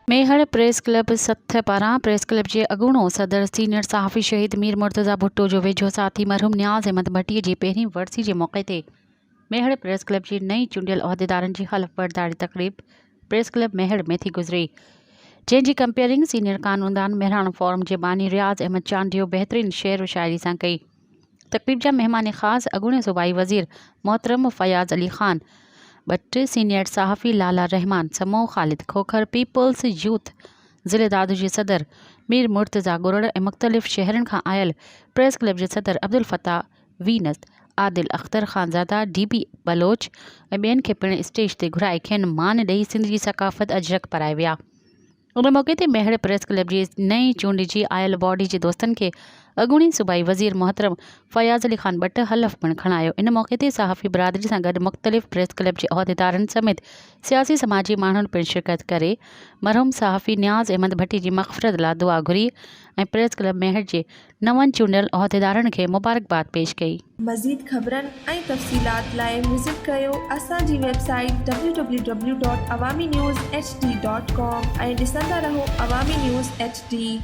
Mehar press club सथ पारां press club जे अॻूणो सदर सीनियर सहाफ़ी शहीद मीर मुर्तज़ा भुट्टो जो वेझो साथी मरहूम न्याज़ अहमद भट्टीअ जी पहिरीं वरसी जे मौक़े ते मेहड़ प्रेस क्लब जे नई चूंडियल उहिदेदारनि जी हल्फ़ बर्दारी तक़रीब प्रेस क्लब मेहड़ में थी गुज़री, जंहिंजी कंपेयरिंग सीनियर कानूनदान मेहराणा फोरम जे बानी रियाज़ अहमद चांडियो बहितरीन शेर व शाइरी सां कई। तक़रीब जा मेहमान ख़ास अॻूणे सूबाई वज़ीर मोहतरम फयाज़ अली ख़ान भट्ट, सीनियर सहाफ़ी लाला रहमान समो, ख़ालिद खोखर, पीपल्स यूथ ज़िले दादू जे सदर मीर मुर्तज़ा गुरड़ ऐं मुख़्तलिफ़ शहरनि खां आयल प्रेस क्लब जे सदर अब्दुल फ़ताह वीनस, आदिल अख्तर ख़ानज़ादा, DB बलोच ऐं ॿियनि खे पिणु स्टेज ते घुराए खेनि मान ॾेई सिंध जी सक़ाफ़त अजरक पाराए विया। उन मौक़े ते मेहड़ प्रेस क्लब जी नई चूंडिजी आयल बॉडी जे दोस्तनि खे अॻूणी सूबाई वज़ीर मोहतरम फयाज़ अली ख़ान भट्ट हलफ़ पिणु खणायो। इन मौक़े ते सहाफ़ी बिरादरी सां गॾु मुख़्तलिफ़ प्रेस क्लब जे उहिदेदारनि समेत सियासी समाजी माण्हुनि पिणु शिरकत करे मरहूम सहाफ़ी न्याज़ अहमद भट्टी जी मग़फ़िरत लाइ दुआ घुरी ऐं प्रेस क्लब मेहड़ जे नवनि चूंडियल उहिदेदारनि खे मुबारकबाद पेश कई। मज़ीद ख़बरनि ऐं तफ़सीलात लाइ विज़िट कयो असांजी वेबसाइट www.awamiNewsHD.com ऐं ॾिसंदा रहो अवामी न्यूज़ HD।